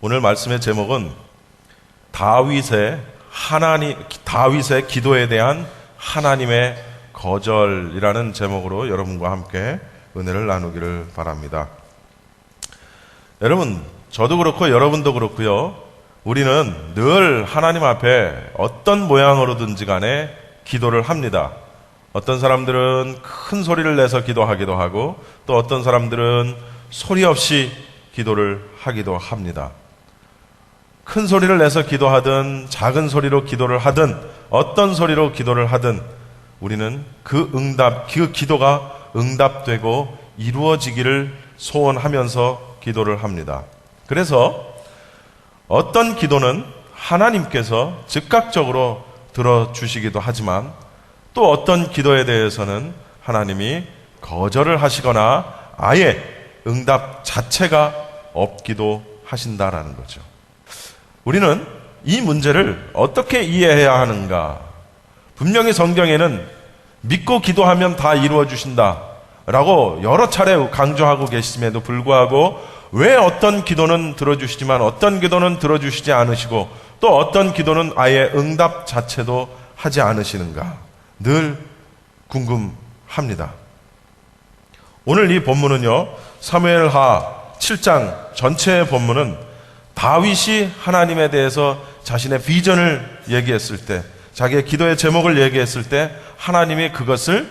오늘 말씀의 제목은 다윗의 기도에 대한 하나님의 거절이라는 제목으로 여러분과 함께 은혜를 나누기를 바랍니다. 여러분, 저도 그렇고 여러분도 그렇고요. 우리는 늘 하나님 앞에 어떤 모양으로든지 간에 기도를 합니다. 어떤 사람들은 큰 소리를 내서 기도하기도 하고, 또 어떤 사람들은 소리 없이 기도를 하기도 합니다. 큰 소리를 내서 기도하든 작은 소리로 기도를 하든 어떤 소리로 기도를 하든 우리는 그 기도가 응답되고 이루어지기를 소원하면서 기도를 합니다. 그래서 어떤 기도는 하나님께서 즉각적으로 들어주시기도 하지만, 또 어떤 기도에 대해서는 하나님이 거절을 하시거나 아예 응답 자체가 없기도 하신다라는 거죠. 우리는 이 문제를 어떻게 이해해야 하는가? 분명히 성경에는 믿고 기도하면 다 이루어 주신다라고 여러 차례 강조하고 계심에도 불구하고 왜 어떤 기도는 들어주시지만 어떤 기도는 들어주시지 않으시고 또 어떤 기도는 아예 응답 자체도 하지 않으시는가? 늘 궁금합니다. 오늘 이 본문은요, 사무엘하 7장 전체의 본문은 다윗이 하나님에 대해서 자신의 비전을 얘기했을 때, 자기의 기도의 제목을 얘기했을 때 하나님이 그것을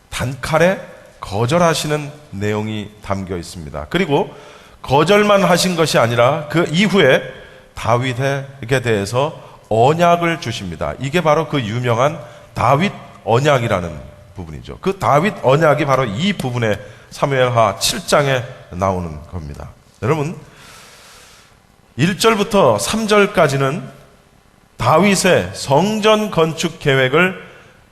단칼에 거절하시는 내용이 담겨 있습니다. 그리고 거절만 하신 것이 아니라 그 이후에 다윗에게 대해서 언약을 주십니다. 이게 바로 그 유명한 다윗 언약이라는 부분이죠. 그 다윗 언약이 바로 이 부분에 사무엘하 7장에 나오는 겁니다. 여러분, 1절부터 3절까지는 다윗의 성전 건축 계획을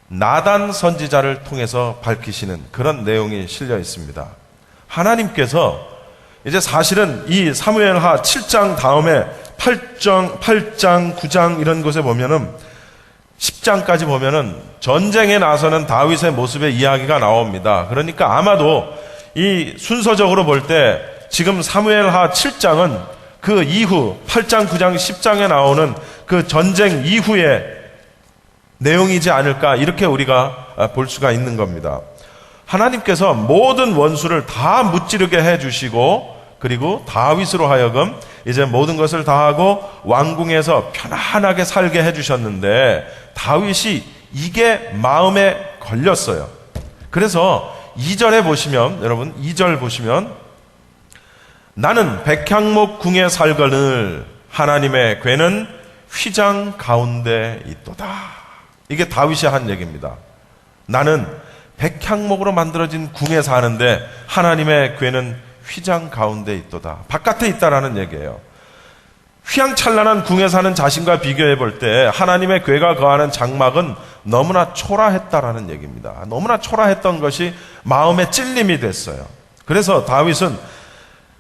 나단 선지자를 통해서 밝히시는 그런 내용이 실려 있습니다. 하나님께서 이제 사실은 이 사무엘하 7장 다음에 8장, 9장 이런 곳에 보면은 10장까지 보면은 전쟁에 나서는 다윗의 모습의 이야기가 나옵니다. 그러니까 아마도 이 순서적으로 볼 때 지금 사무엘하 7장은 그 이후 8장, 9장, 10장에 나오는 그 전쟁 이후의 내용이지 않을까, 이렇게 우리가 볼 수가 있는 겁니다. 하나님께서 모든 원수를 다 무찌르게 해주시고, 그리고 다윗으로 하여금 이제 모든 것을 다 하고 왕궁에서 편안하게 살게 해주셨는데 다윗이 이게 마음에 걸렸어요. 그래서 2절에 보시면, 여러분 2절 보시면, 나는 백향목 궁에 살거늘 하나님의 궤는 휘장 가운데 있도다. 이게 다윗이 한 얘기입니다. 나는 백향목으로 만들어진 궁에 사는데 하나님의 궤는 휘장 가운데 있도다. 바깥에 있다라는 얘기예요. 휘황찬란한 궁에 사는 자신과 비교해 볼 때 하나님의 궤가 거하는 장막은 너무나 초라했다라는 얘기입니다. 너무나 초라했던 것이 마음의 찔림이 됐어요. 그래서 다윗은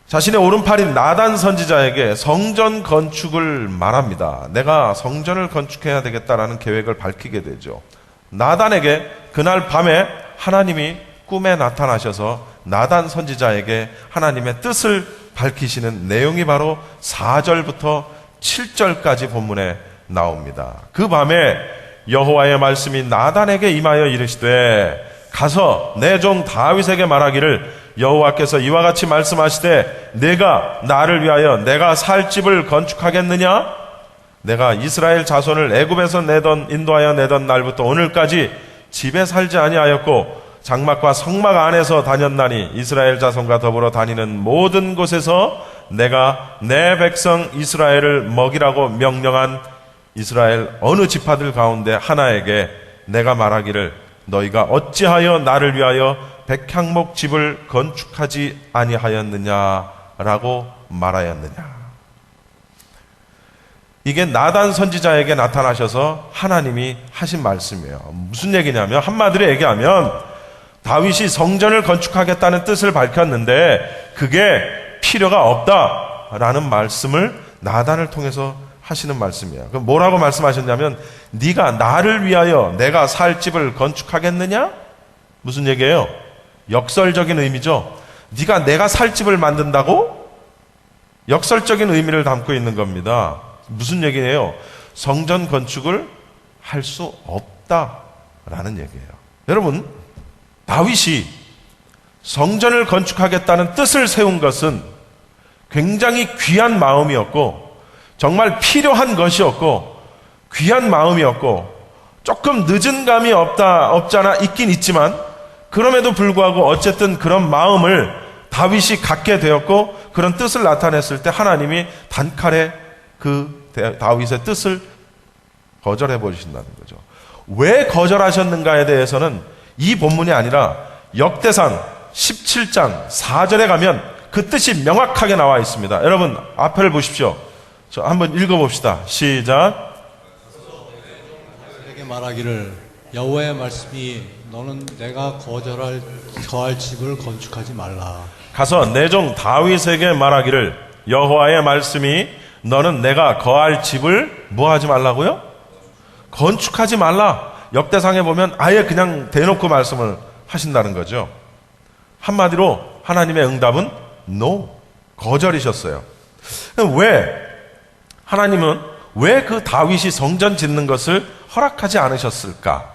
자신의 오른팔인 나단 선지자에게 성전 건축을 말합니다. 내가 성전을 건축해야 되겠다라는 계획을 밝히게 되죠. 나단에게 그날 밤에 하나님이 꿈에 나타나셔서 나단 선지자에게 하나님의 뜻을 밝히시는 내용이 바로 4절부터 7절까지 본문에 나옵니다. 그 밤에 여호와의 말씀이 나단에게 임하여 이르시되 가서 내 종 다윗에게 말하기를 여호와께서 이와 같이 말씀하시되 내가 나를 위하여 내가 살 집을 건축하겠느냐? 내가 이스라엘 자손을 애굽에서 인도하여 내던 날부터 오늘까지 집에 살지 아니하였고 장막과 성막 안에서 다녔나니 이스라엘 자손과 더불어 다니는 모든 곳에서 내가 내 백성 이스라엘을 먹이라고 명령한 이스라엘 어느 지파들 가운데 하나에게 내가 말하기를 너희가 어찌하여 나를 위하여 백향목 집을 건축하지 아니하였느냐라고 말하였느냐. 이게 나단 선지자에게 나타나셔서 하나님이 하신 말씀이에요. 무슨 얘기냐면, 한마디로 얘기하면 다윗이 성전을 건축하겠다는 뜻을 밝혔는데 그게 필요가 없다라는 말씀을 나단을 통해서 하시는 말씀이에요. 그럼 뭐라고 말씀하셨냐면, 네가 나를 위하여 내가 살 집을 건축하겠느냐? 무슨 얘기예요? 역설적인 의미죠. 네가 내가 살 집을 만든다고? 역설적인 의미를 담고 있는 겁니다. 무슨 얘기예요? 성전 건축을 할 수 없다라는 얘기예요. 여러분, 다윗이 성전을 건축하겠다는 뜻을 세운 것은 굉장히 귀한 마음이었고, 정말 필요한 것이었고, 귀한 마음이었고, 조금 늦은 감이 없잖아 있긴 있지만, 그럼에도 불구하고 어쨌든 그런 마음을 다윗이 갖게 되었고, 그런 뜻을 나타냈을 때 하나님이 단칼에 그 다윗의 뜻을 거절해 버리신다는 거죠. 왜 거절하셨는가에 대해서는 이 본문이 아니라 역대상 17장 4절에 가면 그 뜻이 명확하게 나와 있습니다. 여러분 앞을 보십시오. 저 한번 읽어봅시다. 시작. 내게 말하기를 여호와의 말씀이 너는 내가 거할 집을 건축하지 말라. 가서 내 종 다윗에게 말하기를 여호와의 말씀이 너는 내가 거할 집을 뭐 하지 말라고요? 건축하지 말라. 역대상에 보면 아예 그냥 대놓고 말씀을 하신다는 거죠. 한마디로 하나님의 응답은 no, 거절이셨어요. 하나님은 왜 그 다윗이 성전 짓는 것을 허락하지 않으셨을까?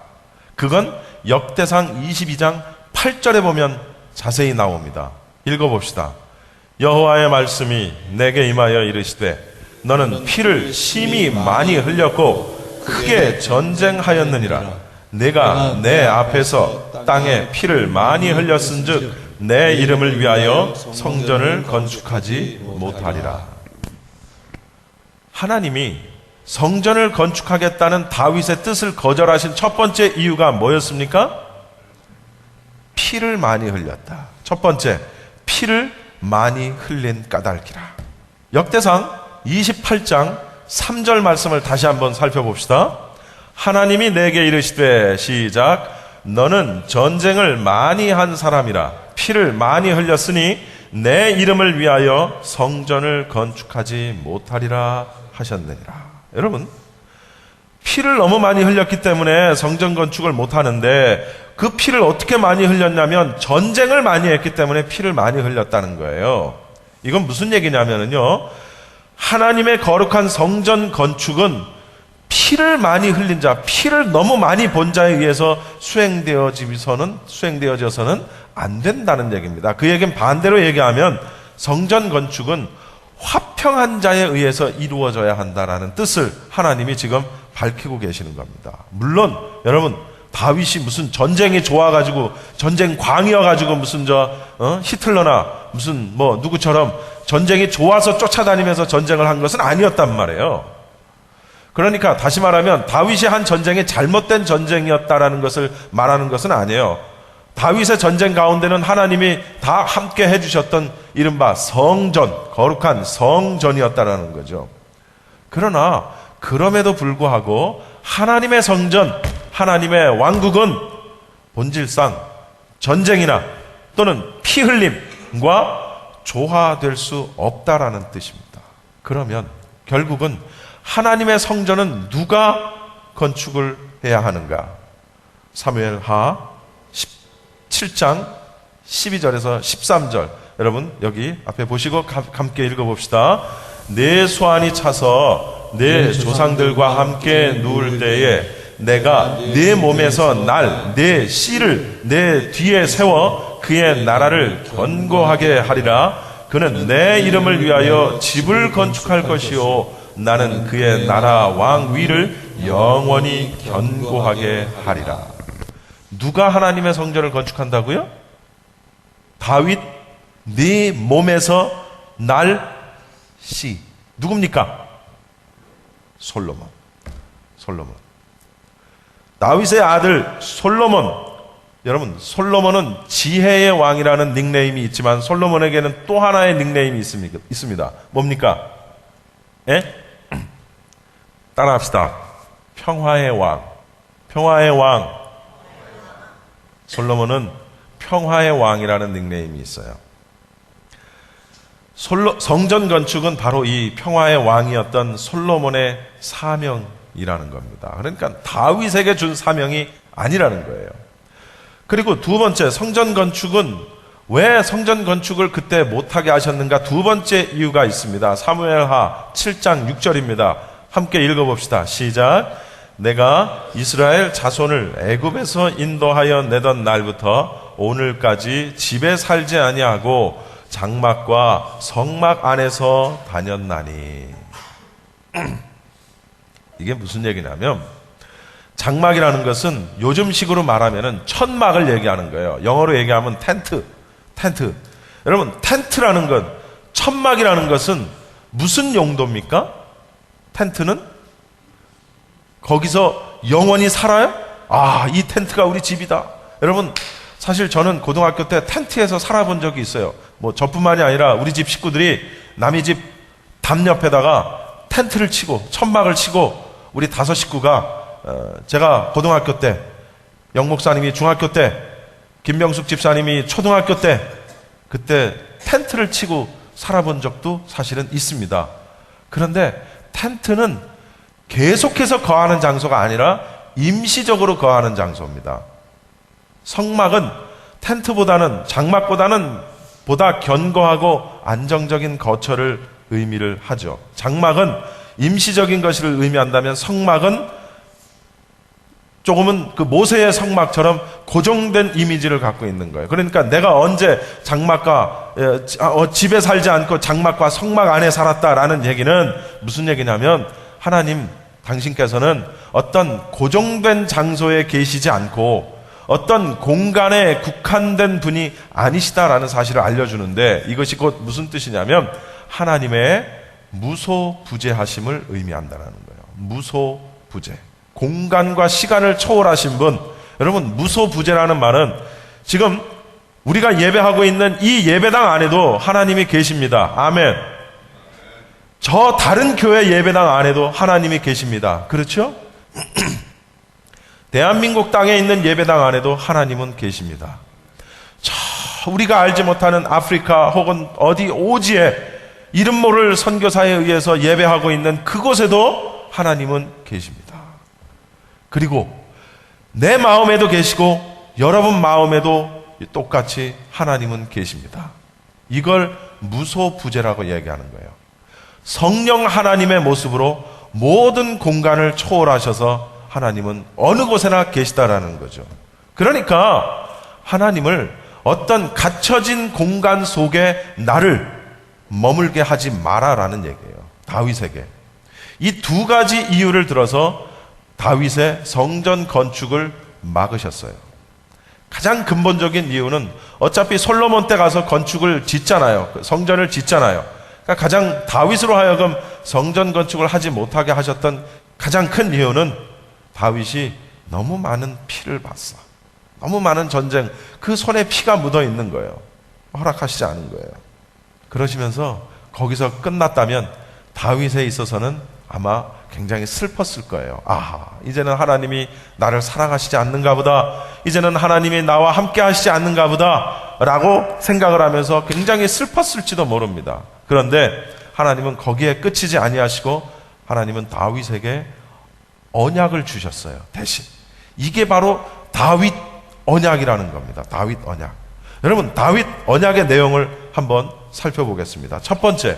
그건 역대상 22장 8절에 보면 자세히 나옵니다. 읽어봅시다. 여호와의 말씀이 내게 임하여 이르시되 너는 피를 심히 많이 흘렸고 크게 전쟁하였느니라. 내가 내 앞에서 땅에 피를 많이 흘렸은즉 내 이름을 위하여 성전을 건축하지 못하리라. 하나님이 성전을 건축하겠다는 다윗의 뜻을 거절하신 첫 번째 이유가 뭐였습니까? 피를 많이 흘렸다. 첫 번째, 피를 많이 흘린 까닭이라. 역대상 28장 3절 말씀을 다시 한번 살펴봅시다. 하나님이 내게 이르시되 시작. 너는 전쟁을 많이 한 사람이라 피를 많이 흘렸으니 내 이름을 위하여 성전을 건축하지 못하리라 하셨느니라. 여러분, 피를 너무 많이 흘렸기 때문에 성전 건축을 못하는데 그 피를 어떻게 많이 흘렸냐면 전쟁을 많이 했기 때문에 피를 많이 흘렸다는 거예요. 이건 무슨 얘기냐면요, 하나님의 거룩한 성전 건축은 피를 많이 흘린 자, 피를 너무 많이 본 자에 의해서 수행되어져서는 안 된다는 얘기입니다. 그 얘기는 반대로 얘기하면 성전 건축은 화평한 자에 의해서 이루어져야 한다라는 뜻을 하나님이 지금 밝히고 계시는 겁니다. 물론 여러분, 다윗이 무슨 전쟁이 좋아가지고 전쟁 광이어가지고 무슨 히틀러나 무슨 누구처럼 전쟁이 좋아서 쫓아다니면서 전쟁을 한 것은 아니었단 말이에요. 그러니까 다시 말하면 다윗이 한 전쟁이 잘못된 전쟁이었다라는 것을 말하는 것은 아니에요. 다윗의 전쟁 가운데는 하나님이 다 함께 해주셨던 이른바 성전, 거룩한 성전이었다라는 거죠. 그러나 그럼에도 불구하고 하나님의 성전, 하나님의 왕국은 본질상 전쟁이나 또는 피 흘림과 조화될 수 없다라는 뜻입니다. 그러면 결국은 하나님의 성전은 누가 건축을 해야 하는가? 사무엘하 17장 12절에서 13절, 여러분 여기 앞에 보시고 함께 읽어봅시다. 내 소환이 차서 내 조상들과 함께 누울 때에 내가 내 몸에서 내 씨를 내 뒤에 세워 그의 나라를 견고하게 하리라. 그는 내 이름을 위하여 집을 건축할 것이요 나는 그의 나라 왕 위를 영원히 견고하게 하리라. 누가 하나님의 성전을 건축한다고요? 다윗 네 몸에서 날 씨. 누굽니까? 솔로몬. 다윗의 아들 솔로몬. 여러분, 솔로몬은 지혜의 왕이라는 닉네임이 있지만 솔로몬에게는 또 하나의 닉네임이 있습니다. 뭡니까? 예? 따라합시다. 평화의 왕. 솔로몬은 평화의 왕이라는 닉네임이 있어요. 성전 건축은 바로 이 평화의 왕이었던 솔로몬의 사명이라는 겁니다. 그러니까 다윗에게 준 사명이 아니라는 거예요. 그리고 두 번째, 성전 건축은 왜 성전 건축을 그때 못하게 하셨는가? 두 번째 이유가 있습니다. 사무엘하 7장 6절입니다. 함께 읽어봅시다. 시작. 내가 이스라엘 자손을 애굽에서 인도하여 내던 날부터 오늘까지 집에 살지 아니하고 장막과 성막 안에서 다녔나니. 이게 무슨 얘기냐면, 장막이라는 것은 요즘식으로 말하면 천막을 얘기하는 거예요. 영어로 얘기하면 텐트. 여러분, 텐트라는 것, 천막이라는 것은 무슨 용도입니까? 텐트는 거기서 영원히 살아요? 이 텐트가 우리 집이다. 여러분, 사실 저는 고등학교 때 텐트에서 살아본 적이 있어요. 뭐 저뿐만이 아니라 우리 집 식구들이 남의 집 담 옆에다가 텐트를 치고 천막을 치고 우리 5 식구가 제가 고등학교 때, 영 목사님이 중학교 때, 김병숙 집사님이 초등학교 때, 그때 텐트를 치고 살아본 적도 사실은 있습니다. 그런데 텐트는 계속해서 거하는 장소가 아니라 임시적으로 거하는 장소입니다. 성막은 텐트보다는, 장막보다는 보다 견고하고 안정적인 거처를 의미를 하죠. 장막은 임시적인 것을 의미한다면 성막은 조금은 그 모세의 성막처럼 고정된 이미지를 갖고 있는 거예요. 그러니까 내가 언제 장막과 집에 살지 않고 장막과 성막 안에 살았다라는 얘기는 무슨 얘기냐면, 하나님 당신께서는 어떤 고정된 장소에 계시지 않고 어떤 공간에 국한된 분이 아니시다라는 사실을 알려주는데, 이것이 곧 무슨 뜻이냐면 하나님의 무소부재하심을 의미한다는 거예요. 무소부재. 공간과 시간을 초월하신 분. 여러분, 무소부재라는 말은 지금 우리가 예배하고 있는 이 예배당 안에도 하나님이 계십니다. 아멘. 저 다른 교회 예배당 안에도 하나님이 계십니다. 그렇죠? 대한민국 땅에 있는 예배당 안에도 하나님은 계십니다. 우리가 알지 못하는 아프리카 혹은 어디 오지에 이름 모를 선교사에 의해서 예배하고 있는 그곳에도 하나님은 계십니다. 그리고 내 마음에도 계시고 여러분 마음에도 똑같이 하나님은 계십니다. 이걸 무소부재라고 얘기하는 거예요. 성령 하나님의 모습으로 모든 공간을 초월하셔서 하나님은 어느 곳에나 계시다라는 거죠. 그러니까 하나님을 어떤 갇혀진 공간 속에 나를 머물게 하지 마라라는 얘기예요. 다윗에게. 이 두 가지 이유를 들어서 다윗의 성전 건축을 막으셨어요. 가장 근본적인 이유는 어차피 솔로몬 때 가서 건축을 짓잖아요. 성전을 짓잖아요. 그러니까 가장 다윗으로 하여금 성전 건축을 하지 못하게 하셨던 가장 큰 이유는 다윗이 너무 많은 피를 봤어. 너무 많은 전쟁, 그 손에 피가 묻어 있는 거예요. 허락하시지 않은 거예요. 그러시면서 거기서 끝났다면 다윗에 있어서는 아마 굉장히 슬펐을 거예요. 이제는 하나님이 나를 사랑하시지 않는가 보다. 이제는 하나님이 나와 함께 하시지 않는가 보다 라고 생각을 하면서 굉장히 슬펐을지도 모릅니다. 그런데 하나님은 거기에 끝이지 아니하시고 하나님은 다윗에게 언약을 주셨어요. 대신 이게 바로 다윗 언약이라는 겁니다. 다윗 언약. 여러분, 다윗 언약의 내용을 한번 살펴보겠습니다. 첫 번째,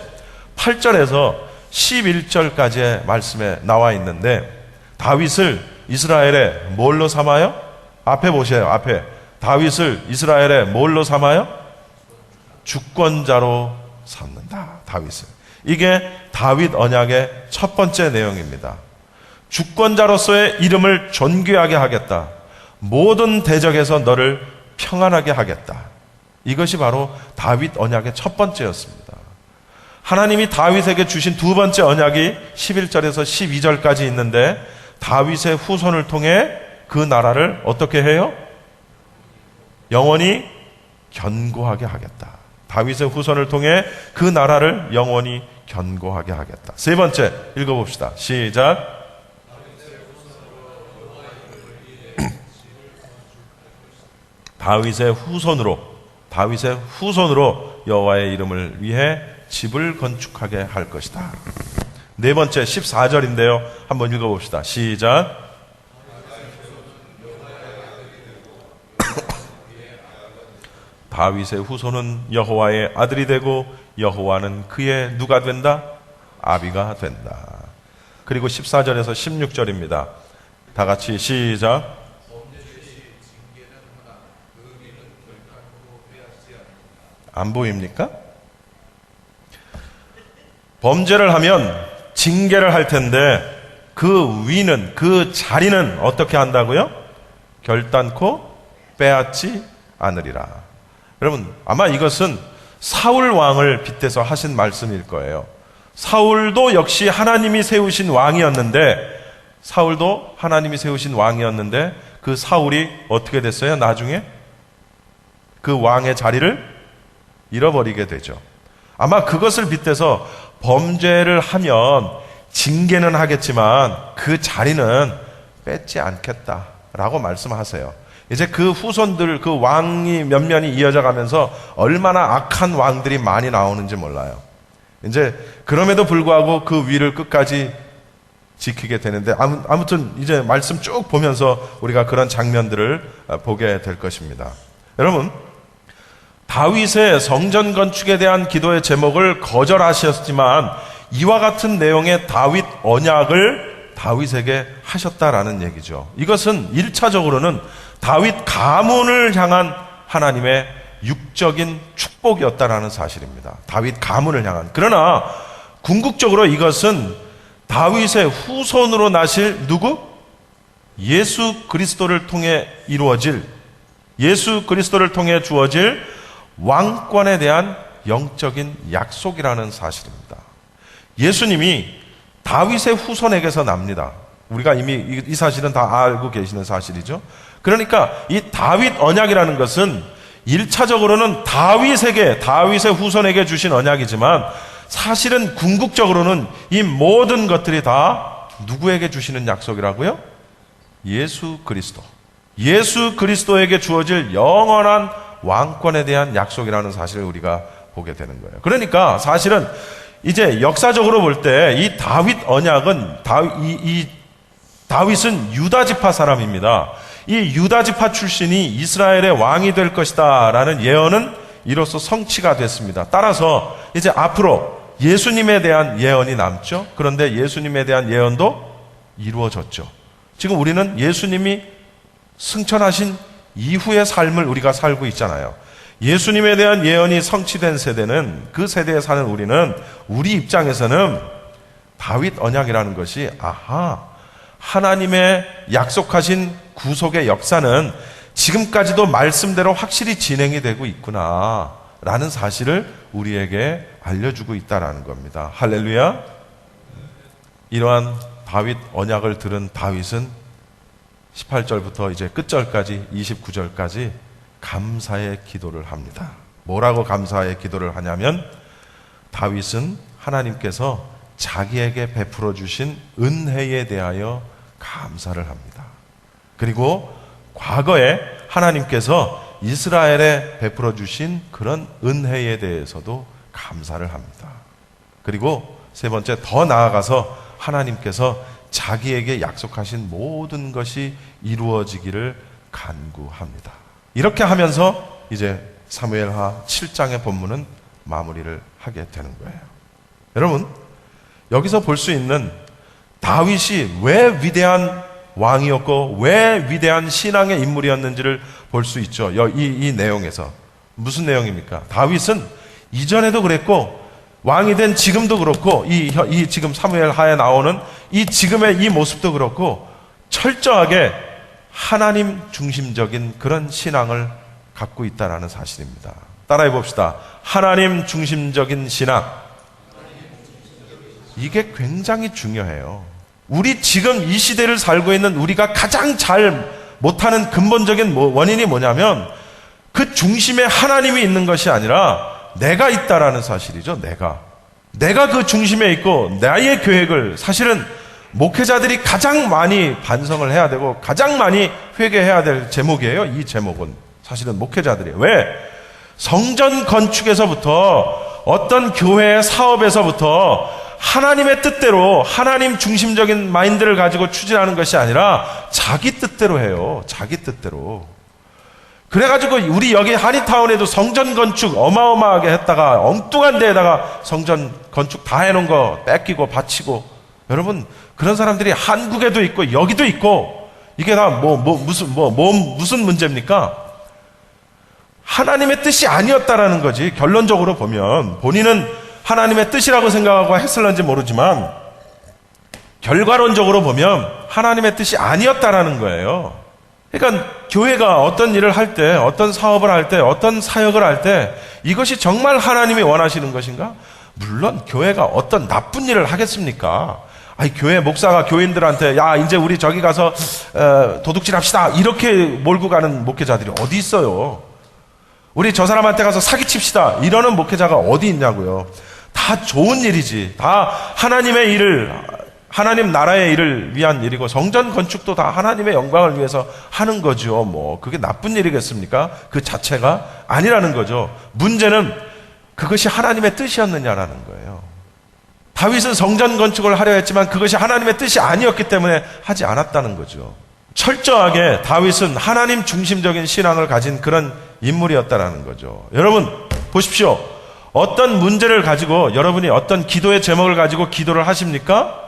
8절에서 11절까지의 말씀에 나와 있는데, 다윗을 이스라엘의 뭘로 삼아요? 앞에 보세요. 앞에. 다윗을 이스라엘의 뭘로 삼아요? 주권자로 삼는다. 다윗을. 이게 다윗 언약의 첫 번째 내용입니다. 주권자로서의 이름을 존귀하게 하겠다. 모든 대적에서 너를 평안하게 하겠다. 이것이 바로 다윗 언약의 첫 번째였습니다. 하나님이 다윗에게 주신 두 번째 언약이 11절에서 12절까지 있는데, 다윗의 후손을 통해 그 나라를 어떻게 해요? 영원히 견고하게 하겠다. 다윗의 후손을 통해 그 나라를 영원히 견고하게 하겠다. 세 번째 읽어봅시다. 시작. 다윗의 후손으로 여호와의 이름을 위해 집을 건축하게 할 것이다. 네 번째 14절인데요. 한번 읽어봅시다. 시작. 다윗의 후손은 여호와의 아들이 되고 여호와는 그의 누가 된다? 아비가 된다. 그리고 14절에서 16절입니다. 다 같이 시작. 안 보입니까? 범죄를 하면 징계를 할 텐데 그 위는, 그 자리는 어떻게 한다고요? 결단코 빼앗지 않으리라. 여러분, 아마 이것은 사울 왕을 빗대서 하신 말씀일 거예요. 사울도 역시 하나님이 세우신 왕이었는데, 사울도 하나님이 세우신 왕이었는데 그 사울이 어떻게 됐어요? 나중에 그 왕의 자리를 잃어버리게 되죠. 아마 그것을 빗대서 범죄를 하면 징계는 하겠지만 그 자리는 뺏지 않겠다라고 말씀하세요. 이제 그 후손들, 그 왕이 몇몇이 이어져 가면서 얼마나 악한 왕들이 많이 나오는지 몰라요. 이제 그럼에도 불구하고 그 위를 끝까지 지키게 되는데, 아무튼 이제 말씀 쭉 보면서 우리가 그런 장면들을 보게 될 것입니다. 여러분, 다윗의 성전 건축에 대한 기도의 제목을 거절하셨지만 이와 같은 내용의 다윗 언약을 다윗에게 하셨다라는 얘기죠. 이것은 1차적으로는 다윗 가문을 향한 하나님의 육적인 축복이었다라는 사실입니다. 다윗 가문을 향한. 그러나 궁극적으로 이것은 다윗의 후손으로 나실 누구? 예수 그리스도를 통해 이루어질, 예수 그리스도를 통해 주어질 왕권에 대한 영적인 약속이라는 사실입니다. 예수님이 다윗의 후손에게서 납니다. 우리가 이미 이 사실은 다 알고 계시는 사실이죠. 그러니까 이 다윗 언약이라는 것은 1차적으로는 다윗의 후손에게 주신 언약이지만 사실은 궁극적으로는 이 모든 것들이 다 누구에게 주시는 약속이라고요? 예수 그리스도. 예수 그리스도에게 주어질 영원한 왕권에 대한 약속이라는 사실을 우리가 보게 되는 거예요. 그러니까 사실은 이제 역사적으로 볼 때 이 다윗 언약은 다윗은 유다 지파 사람입니다. 이 유다 지파 출신이 이스라엘의 왕이 될 것이다라는 예언은 이로써 성취가 됐습니다. 따라서 이제 앞으로 예수님에 대한 예언이 남죠. 그런데 예수님에 대한 예언도 이루어졌죠. 지금 우리는 예수님이 승천하신 이후의 삶을 우리가 살고 있잖아요. 예수님에 대한 예언이 성취된 세대는, 그 세대에 사는 우리는, 우리 입장에서는 다윗 언약이라는 것이 하나님의 약속하신 구속의 역사는 지금까지도 말씀대로 확실히 진행이 되고 있구나 라는 사실을 우리에게 알려주고 있다는 겁니다. 할렐루야. 이러한 다윗 언약을 들은 다윗은 18절부터 이제 끝절까지 29절까지 감사의 기도를 합니다. 뭐라고 감사의 기도를 하냐면, 다윗은 하나님께서 자기에게 베풀어 주신 은혜에 대하여 감사를 합니다. 그리고 과거에 하나님께서 이스라엘에 베풀어 주신 그런 은혜에 대해서도 감사를 합니다. 그리고 세 번째, 더 나아가서 하나님께서 자기에게 약속하신 모든 것이 이루어지기를 간구합니다. 이렇게 하면서 이제 사무엘하 7장의 본문은 마무리를 하게 되는 거예요. 여러분, 여기서 볼 수 있는 다윗이 왜 위대한 왕이었고 왜 위대한 신앙의 인물이었는지를 볼 수 있죠. 이 내용에서. 무슨 내용입니까? 다윗은 이전에도 그랬고 왕이 된 지금도 그렇고 이 지금 사무엘하에 나오는 이 지금의 이 모습도 그렇고 철저하게 하나님 중심적인 그런 신앙을 갖고 있다는 사실입니다. 따라해 봅시다. 하나님 중심적인 신앙. 이게 굉장히 중요해요. 우리 지금 이 시대를 살고 있는 우리가 가장 잘 못하는 근본적인 원인이 뭐냐면 그 중심에 하나님이 있는 것이 아니라 내가 있다라는 사실이죠. 내가 그 중심에 있고 나의 계획을, 사실은 목회자들이 가장 많이 반성을 해야 되고 가장 많이 회개해야 될 제목이에요. 이 제목은 사실은 목회자들이. 왜? 성전 건축에서부터 어떤 교회의 사업에서부터 하나님의 뜻대로, 하나님 중심적인 마인드를 가지고 추진하는 것이 아니라 자기 뜻대로 해요. 자기 뜻대로. 그래가지고 우리 여기 한인타운에도 성전 건축 어마어마하게 했다가 엉뚱한 데에다가 성전 건축 다 해놓은 거 뺏기고 바치고, 여러분 그런 사람들이 한국에도 있고 여기도 있고, 이게 다 무슨 문제입니까? 하나님의 뜻이 아니었다라는 거지. 결론적으로 보면 본인은 하나님의 뜻이라고 생각하고 했을런지 모르지만 결과론적으로 보면 하나님의 뜻이 아니었다라는 거예요. 그러니까 교회가 어떤 일을 할 때, 어떤 사업을 할 때, 어떤 사역을 할 때 이것이 정말 하나님이 원하시는 것인가? 물론 교회가 어떤 나쁜 일을 하겠습니까? 아니, 교회 목사가 교인들한테 야, 이제 우리 저기 가서 도둑질 합시다 이렇게 몰고 가는 목회자들이 어디 있어요? 우리 저 사람한테 가서 사기칩시다 이러는 목회자가 어디 있냐고요. 다 좋은 일이지. 다 하나님의 일을, 하나님 나라의 일을 위한 일이고, 성전 건축도 다 하나님의 영광을 위해서 하는 거죠. 뭐 그게 나쁜 일이겠습니까? 그 자체가 아니라는 거죠. 문제는 그것이 하나님의 뜻이었느냐라는 거예요. 다윗은 성전 건축을 하려 했지만 그것이 하나님의 뜻이 아니었기 때문에 하지 않았다는 거죠. 철저하게 다윗은 하나님 중심적인 신앙을 가진 그런 인물이었다라는 거죠. 여러분 보십시오. 어떤 문제를 가지고 여러분이 어떤 기도의 제목을 가지고 기도를 하십니까?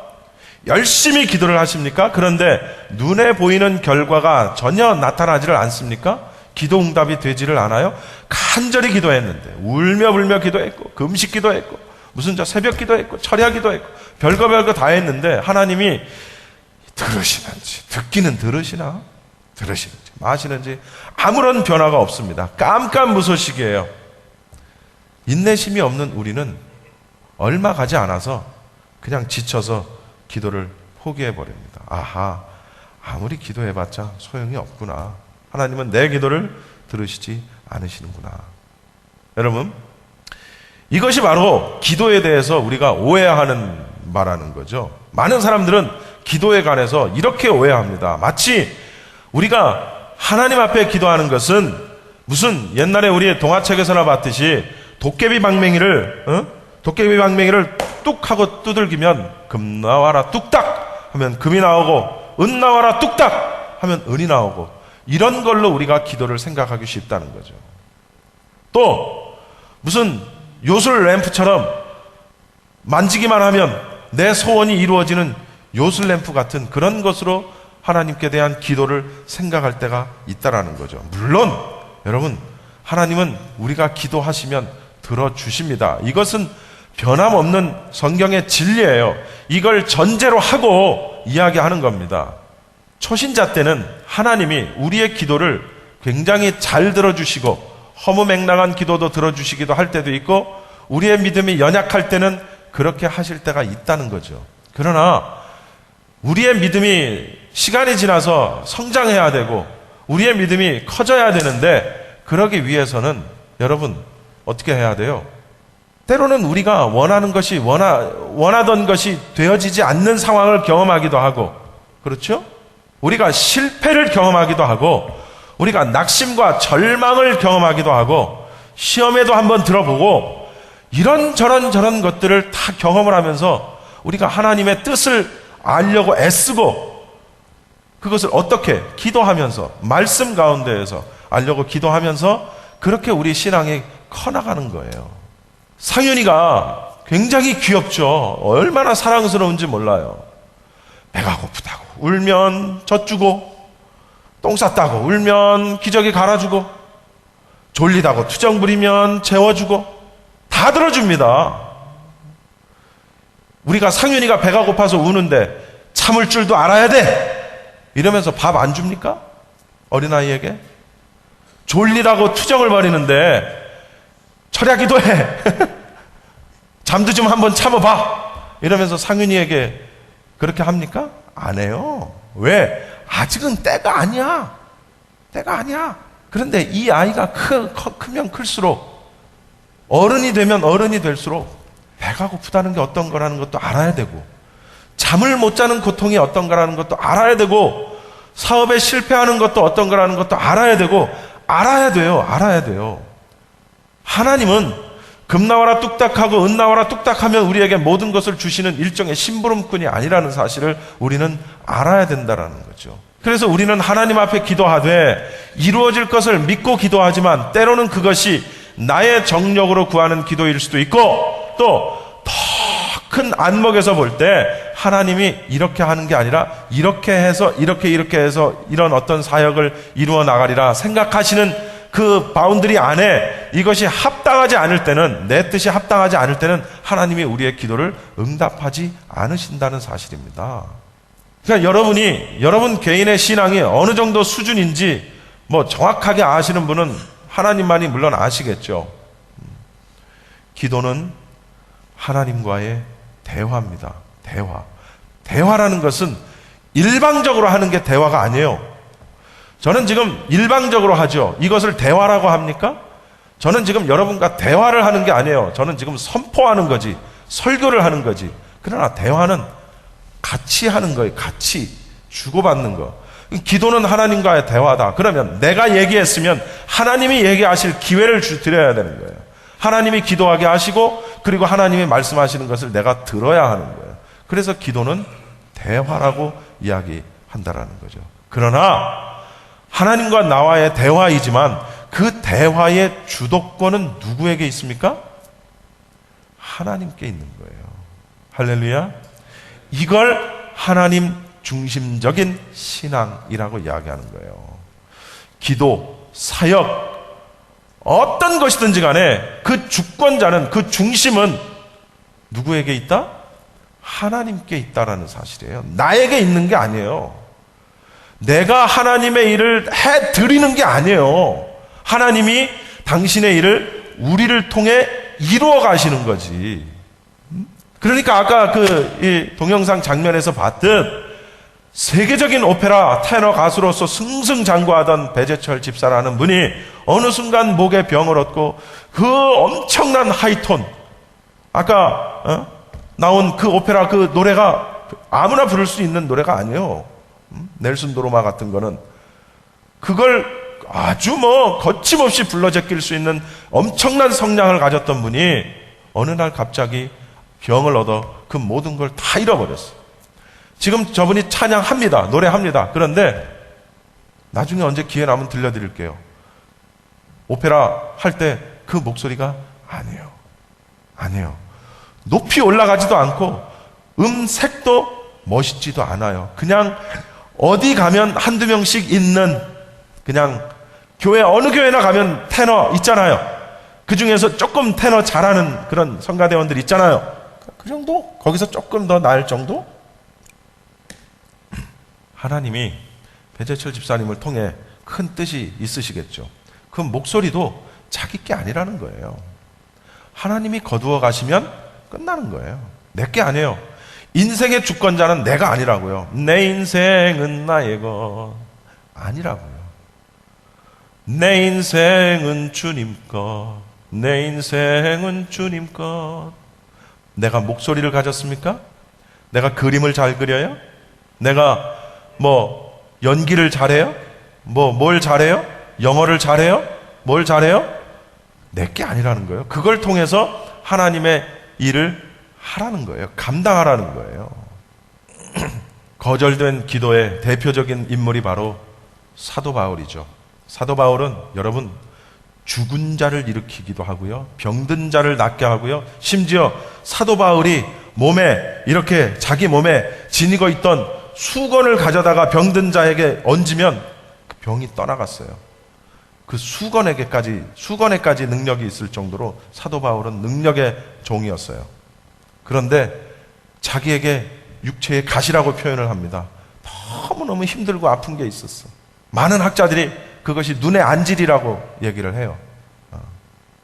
열심히 기도를 하십니까? 그런데 눈에 보이는 결과가 전혀 나타나지를 않습니까? 기도 응답이 되지를 않아요? 간절히 기도했는데, 울며 불며 기도했고, 금식 기도했고, 무슨 저 새벽 기도했고, 철야 기도했고, 별거 다 했는데 하나님이 들으시는지, 듣기는 들으시나? 들으시는지, 마시는지 아무런 변화가 없습니다. 깜깜무소식이에요. 인내심이 없는 우리는 얼마 가지 않아서 그냥 지쳐서 기도를 포기해버립니다. 아하, 아무리 기도해봤자 소용이 없구나. 하나님은 내 기도를 들으시지 않으시는구나. 여러분, 이것이 바로 기도에 대해서 우리가 오해하는 말하는 거죠. 많은 사람들은 기도에 관해서 이렇게 오해합니다. 마치 우리가 하나님 앞에 기도하는 것은 무슨 옛날에 우리 동화책에서나 봤듯이 도깨비 방맹이를 뚝 하고 두들기면 금 나와라 뚝딱 하면 금이 나오고, 은 나와라 뚝딱 하면 은이 나오고, 이런 걸로 우리가 기도를 생각하기 쉽다는 거죠. 또 무슨 요술 램프처럼 만지기만 하면 내 소원이 이루어지는 요술 램프 같은 그런 것으로 하나님께 대한 기도를 생각할 때가 있다라는 거죠. 물론 여러분, 하나님은 우리가 기도하시면 들어주십니다. 이것은 변함없는 성경의 진리예요. 이걸 전제로 하고 이야기하는 겁니다. 초신자 때는 하나님이 우리의 기도를 굉장히 잘 들어주시고 허무맹랑한 기도도 들어주시기도 할 때도 있고, 우리의 믿음이 연약할 때는 그렇게 하실 때가 있다는 거죠. 그러나 우리의 믿음이 시간이 지나서 성장해야 되고 우리의 믿음이 커져야 되는데, 그러기 위해서는 여러분 어떻게 해야 돼요? 때로는 우리가 원하는 것이 원하던 것이 되어지지 않는 상황을 경험하기도 하고, 그렇죠? 우리가 실패를 경험하기도 하고, 우리가 낙심과 절망을 경험하기도 하고, 시험에도 한번 들어보고, 저런 것들을 다 경험을 하면서 우리가 하나님의 뜻을 알려고 애쓰고, 그것을 어떻게 기도하면서, 말씀 가운데에서 알려고 기도하면서 그렇게 우리 신앙이 커나가는 거예요. 상윤이가 굉장히 귀엽죠. 얼마나 사랑스러운지 몰라요. 배가 고프다고 울면 젖주고, 똥 쌌다고 울면 기저귀 갈아주고, 졸리다고 투정 부리면 재워주고, 다 들어줍니다. 우리가 상윤이가 배가 고파서 우는데 참을 줄도 알아야 돼 이러면서 밥 안 줍니까? 어린아이에게? 졸리다고 투정을 벌이는데 철야 기도해 잠도 좀 한번 참아봐 이러면서 상윤이에게 그렇게 합니까? 안 해요. 왜? 아직은 때가 아니야. 그런데 이 아이가 크면 클수록, 어른이 되면 어른이 될수록 배가 고프다는 게 어떤 거라는 것도 알아야 되고, 잠을 못 자는 고통이 어떤 거라는 것도 알아야 되고, 사업에 실패하는 것도 어떤 거라는 것도 알아야 되고, 알아야 돼요. 하나님은 금 나와라 뚝딱하고 은 나와라 뚝딱하면 우리에게 모든 것을 주시는 일종의 심부름꾼이 아니라는 사실을 우리는 알아야 된다는 거죠. 그래서 우리는 하나님 앞에 기도하되 이루어질 것을 믿고 기도하지만 때로는 그것이 나의 정력으로 구하는 기도일 수도 있고 또 더 큰 안목에서 볼 때 하나님이 이렇게 하는 게 아니라 이렇게 해서 이렇게 해서 이런 어떤 사역을 이루어 나가리라 생각하시는 그 바운드리 안에 이것이 합당하지 않을 때는, 내 뜻이 합당하지 않을 때는 하나님이 우리의 기도를 응답하지 않으신다는 사실입니다. 그러니까 여러분 개인의 신앙이 어느 정도 수준인지 뭐 정확하게 아시는 분은 하나님만이 물론 아시겠죠. 기도는 하나님과의 대화입니다. 대화라는 것은 일방적으로 하는 게 대화가 아니에요. 저는 지금 일방적으로 하죠. 이것을 대화라고 합니까? 저는 지금 여러분과 대화를 하는 게 아니에요. 저는 지금 선포하는 거지, 설교를 하는 거지. 그러나 대화는 같이 하는 거예요. 같이 주고받는 거. 기도는 하나님과의 대화다. 그러면 내가 얘기했으면 하나님이 얘기하실 기회를 드려야 되는 거예요. 하나님이 기도하게 하시고 그리고 하나님이 말씀하시는 것을 내가 들어야 하는 거예요. 그래서 기도는 대화라고 이야기한다라는 거죠. 그러나 하나님과 나와의 대화이지만 그 대화의 주도권은 누구에게 있습니까? 하나님께 있는 거예요. 할렐루야. 이걸 하나님 중심적인 신앙이라고 이야기하는 거예요. 기도, 사역, 어떤 것이든지 간에 그 주권자는, 그 중심은 누구에게 있다? 하나님께 있다라는 사실이에요. 나에게 있는 게 아니에요. 내가 하나님의 일을 해드리는 게 아니에요. 하나님이 당신의 일을 우리를 통해 이루어 가시는 거지. 그러니까 아까 이 동영상 장면에서 봤듯 세계적인 오페라 테너 가수로서 승승장구하던 배재철 집사라는 분이 어느 순간 목에 병을 얻고 그 엄청난 하이톤, 아까 나온 그 오페라 그 노래가 아무나 부를 수 있는 노래가 아니에요. 넬슨 도로마 같은 거는 그걸 아주 거침없이 불러 제낄 수 있는 엄청난 성량을 가졌던 분이 어느 날 갑자기 병을 얻어 그 모든 걸 다 잃어버렸어요. 지금 저분이 찬양합니다. 노래합니다. 그런데 나중에 언제 기회 나면 들려드릴게요. 오페라 할 때 그 목소리가 아니에요. 높이 올라가지도 않고 음색도 멋있지도 않아요. 그냥 어디 가면 한두 명씩 있는, 그냥 교회 어느 교회나 가면 테너 있잖아요. 그 중에서 조금 테너 잘하는 그런 성가대원들 있잖아요. 그 정도? 거기서 조금 더 나을 정도? 하나님이 배재철 집사님을 통해 큰 뜻이 있으시겠죠. 그 목소리도 자기 게 아니라는 거예요. 하나님이 거두어 가시면 끝나는 거예요. 내 게 아니에요. 인생의 주권자는 내가 아니라고요. 내 인생은 나의 것 아니라고요. 내 인생은 주님 것, 내 인생은 주님 것. 내가 목소리를 가졌습니까? 내가 그림을 잘 그려요? 내가 연기를 잘해요? 뭘 잘해요? 영어를 잘해요? 뭘 잘해요? 내게 아니라는 거예요. 그걸 통해서 하나님의 일을 하라는 거예요. 감당하라는 거예요. 거절된 기도의 대표적인 인물이 바로 사도 바울이죠. 사도 바울은 여러분 죽은 자를 일으키기도 하고요. 병든 자를 낫게 하고요. 심지어 사도 바울이 이렇게 자기 몸에 지니고 있던 수건을 가져다가 병든 자에게 얹으면 그 병이 떠나갔어요. 그 수건에까지 능력이 있을 정도로 사도 바울은 능력의 종이었어요. 그런데 자기에게 육체의 가시라고 표현을 합니다. 너무너무 힘들고 아픈 게 있었어. 많은 학자들이 그것이 눈의 안질이라고 얘기를 해요.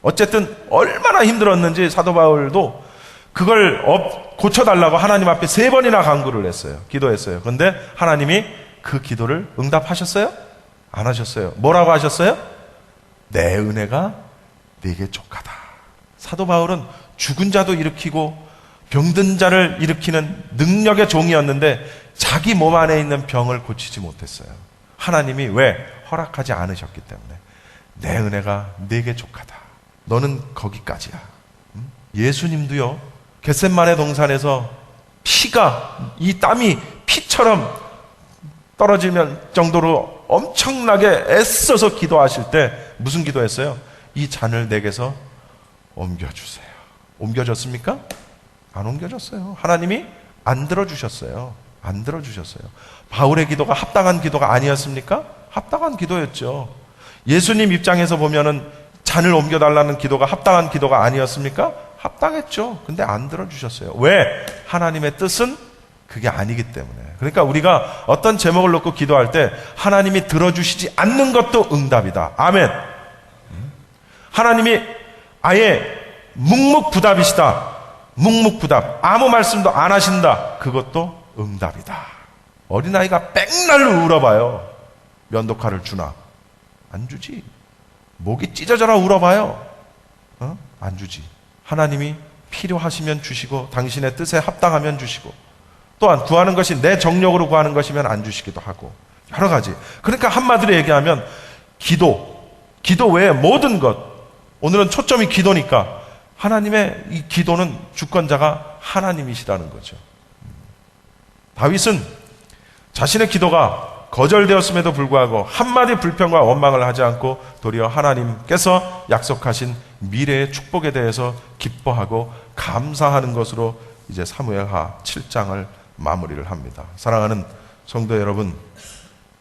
어쨌든 얼마나 힘들었는지 사도 바울도 그걸 고쳐달라고 하나님 앞에 3번이나 간구를 했어요. 기도했어요. 그런데 하나님이 그 기도를 응답하셨어요? 안 하셨어요. 뭐라고 하셨어요? 내 은혜가 네게 족하다. 사도 바울은 죽은 자도 일으키고 병든 자를 일으키는 능력의 종이었는데 자기 몸 안에 있는 병을 고치지 못했어요. 하나님이 왜? 허락하지 않으셨기 때문에. 내 은혜가 네게 족하다. 너는 거기까지야. 예수님도요, 겟셋마네 동산에서 이 땀이 피처럼 떨어지면 정도로 엄청나게 애써서 기도하실 때 무슨 기도했어요? 이 잔을 내게서 옮겨주세요. 옮겨졌습니까? 안 옮겨졌어요. 하나님이 안 들어주셨어요. 안 들어주셨어요. 바울의 기도가 합당한 기도가 아니었습니까? 합당한 기도였죠. 예수님 입장에서 보면은 잔을 옮겨달라는 기도가 합당한 기도가 아니었습니까? 합당했죠. 근데 안 들어주셨어요. 왜? 하나님의 뜻은 그게 아니기 때문에. 그러니까 우리가 어떤 제목을 놓고 기도할 때 하나님이 들어주시지 않는 것도 응답이다. 아멘. 하나님이 아예 묵묵부답이시다. 묵묵부답. 아무 말씀도 안 하신다. 그것도 응답이다. 어린아이가 백날 울어봐요. 면도칼을 주나? 안 주지. 목이 찢어져라 울어봐요. 안 주지. 하나님이 필요하시면 주시고 당신의 뜻에 합당하면 주시고 또한 구하는 것이 내 정력으로 구하는 것이면 안 주시기도 하고 여러 가지. 그러니까 한마디로 얘기하면 기도 외에 모든 것, 오늘은 초점이 기도니까 하나님의 이 기도는 주권자가 하나님이시라는 거죠. 다윗은 자신의 기도가 거절되었음에도 불구하고 한마디 불평과 원망을 하지 않고 도리어 하나님께서 약속하신 미래의 축복에 대해서 기뻐하고 감사하는 것으로 이제 사무엘하 7장을 마무리를 합니다. 사랑하는 성도 여러분,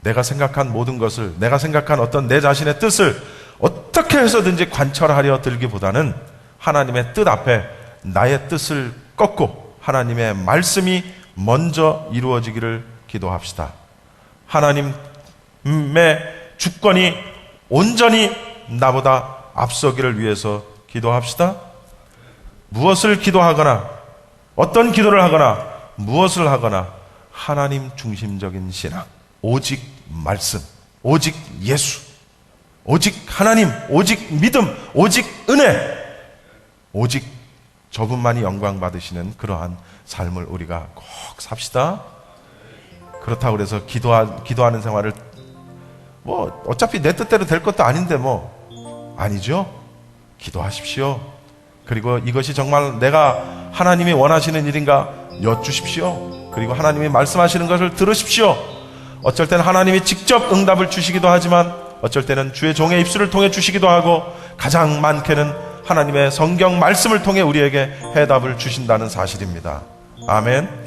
내가 생각한 모든 것을, 내가 생각한 어떤 내 자신의 뜻을 어떻게 해서든지 관철하려 들기보다는 하나님의 뜻 앞에 나의 뜻을 꺾고 하나님의 말씀이 먼저 이루어지기를 기도합시다. 하나님의 주권이 온전히 나보다 앞서기를 위해서 기도합시다. 무엇을 기도하거나 어떤 기도를 하거나 무엇을 하거나 하나님 중심적인 신앙, 오직 말씀, 오직 예수, 오직 하나님, 오직 믿음, 오직 은혜, 오직 저분만이 영광 받으시는 그러한 삶을 우리가 꼭 삽시다. 그렇다고 그래서 기도하는 생활을 어차피 내 뜻대로 될 것도 아닌데 아니죠. 기도하십시오. 그리고 이것이 정말 내가 하나님이 원하시는 일인가 여쭈십시오. 그리고 하나님이 말씀하시는 것을 들으십시오. 어쩔 때는 하나님이 직접 응답을 주시기도 하지만 어쩔 때는 주의 종의 입술을 통해 주시기도 하고 가장 많게는 하나님의 성경 말씀을 통해 우리에게 해답을 주신다는 사실입니다. 아멘.